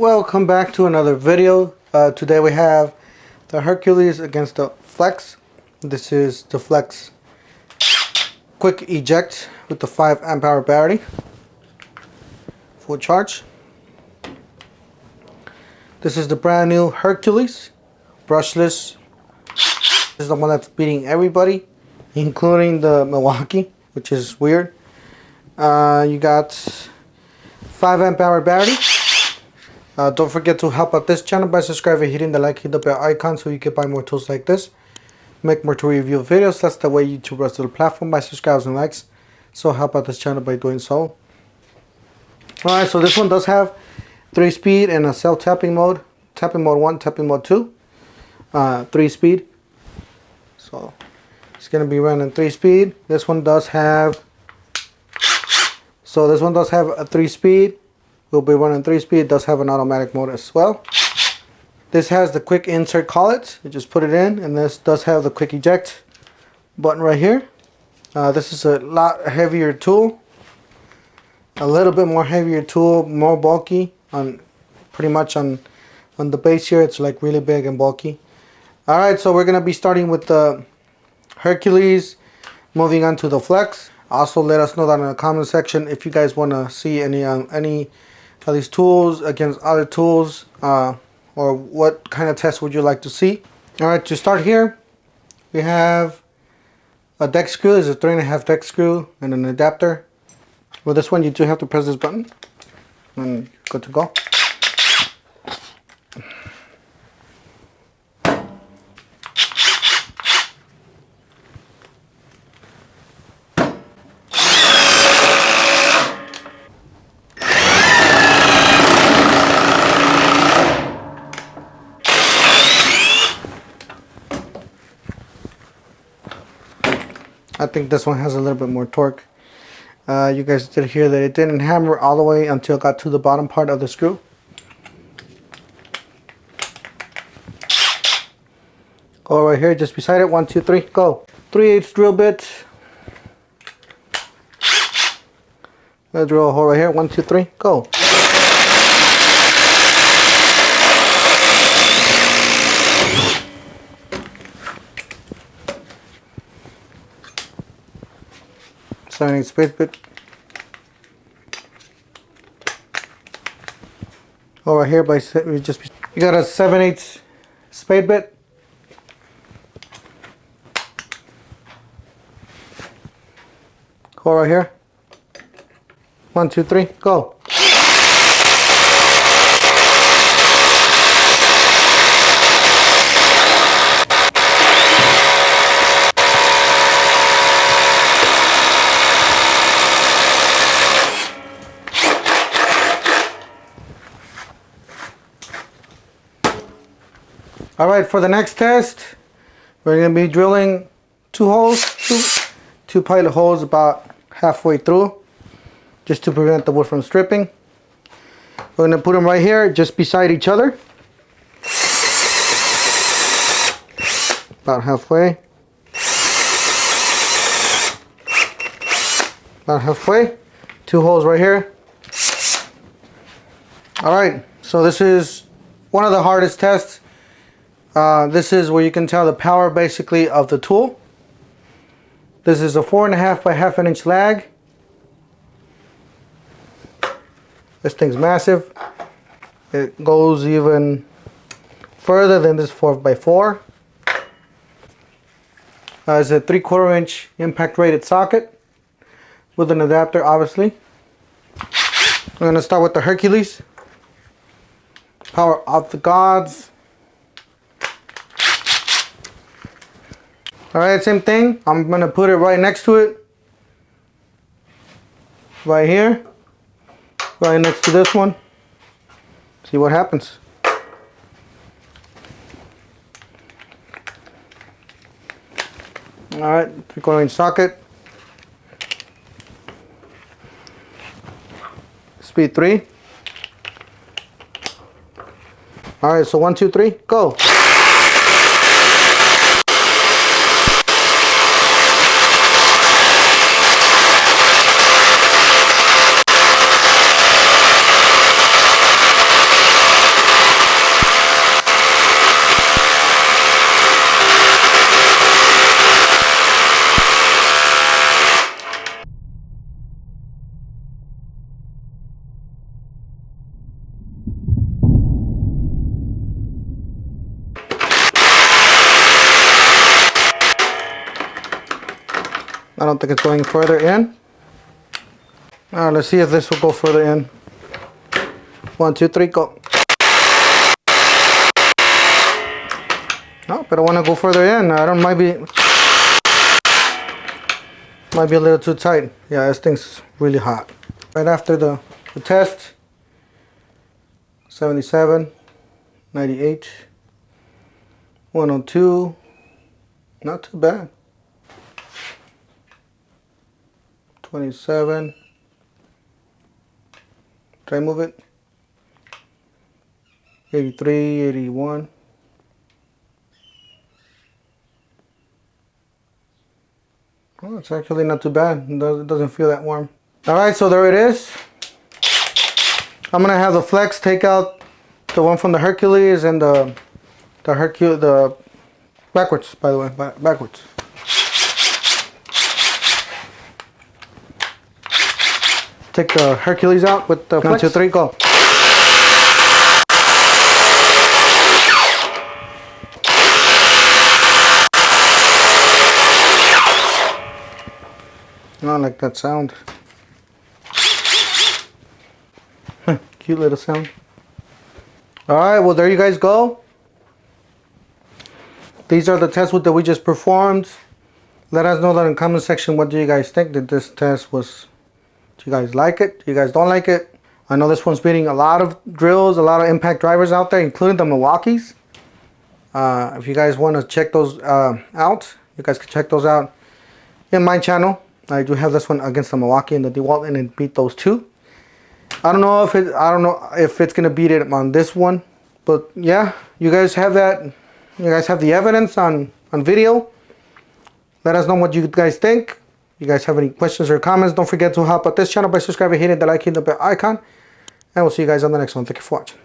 Welcome back to another video. Today we have the Hercules against the Flex. This is the Flex quick eject with the 5 amp hour battery, full charge. This is the brand new Hercules brushless. This is the one that's beating everybody, including the Milwaukee, which is weird. You got 5 amp hour battery. Don't forget to help out this channel by subscribing, hitting the like, hit the bell icon so you can buy more tools like this, make more tool review videos. That's the way YouTube runs to the platform, by subscribes and likes. So help out this channel by doing so. Alright, so this one does have 3-speed and a self tapping mode. Tapping mode 1, tapping mode 2. 3-speed. So it's gonna be running 3-speed. This one does have a 3-speed. Will be running 3-speed. It does have an automatic mode as well. This has the quick insert collet. You just put it in, and this does have the quick eject button right here. This is a lot heavier tool. A little bit more heavier tool, more bulky. Pretty much on the base here, it's like really big and bulky. All right, so we're gonna be starting with the Hercules, moving on to the Flex. Also, let us know down in the comment section if you guys want to see any of these tools against other tools, or what kind of test would you like to see. Alright, to start here, we have a deck screw. There's a 3.5 deck screw and an adapter. With this one, you do have to press this button and good to go. I think this one has a little bit more torque. You guys did hear that it didn't hammer all the way until it got to the bottom part of the screw. Go right here, just beside it. 1, 2, 3, go. 3/8 drill bit. Gonna drill a hole right here. 1, 2, 3, go. Space bit. Over here by you got a 7/8 spade bit. Go right here. 1, 2, 3, go. Alright, for the next test, we're going to be drilling 2 holes, two pilot holes about halfway through, just to prevent the wood from stripping. We're going to put them right here, just beside each other. About halfway. About halfway. 2 holes right here. Alright, so this is one of the hardest tests. This is where you can tell the power basically of the tool. This is a 4.5 by 1/2 inch lag. This thing's massive. It goes even further than this 4x4. It's a 3/4 inch impact rated socket with an adapter, obviously. I'm going to start with the Hercules. Power of the gods. Alright, same thing. I'm going to put it right next to it. Right here. Right next to this one. See what happens. Alright, 3/4 inch socket. Speed 3. Alright, so 1, 2, 3, go. I don't think it's going further in. Alright, let's see if this will go further in. 1, 2, 3, go. No, but I want to go further in. I don't, might be a little too tight. Yeah, this thing's really hot. Right after the test, 77, 98, 102. Not too bad. 27. Try move it. 83, 81. Oh, it's actually not too bad. It doesn't feel that warm. Alright, so there it is. I'm gonna have the Flex take out the one from the Hercules and the backwards, by the way, backwards. Take the Hercules out with the Flex. 1, 2, 3, go. I like that sound. Cute little sound. Alright, well there you guys go. These are the tests that we just performed. Let us know that in the comment section, what do you guys think? Did this test was, do you guys like it? Do you guys don't like it? I know this one's beating a lot of drills, a lot of impact drivers out there, including the Milwaukees. If you guys want to check those out, you guys can check those out in my channel. I do have this one against the Milwaukee and the DeWalt, and it beat those two. I don't know if it's gonna beat it on this one, but yeah, you guys have that. You guys have the evidence on video. Let us know what you guys think. You guys have any questions or comments? Don't forget to help out this channel by subscribing, hitting the like, hitting the bell icon, and we'll see you guys on the next one. Thank you for watching.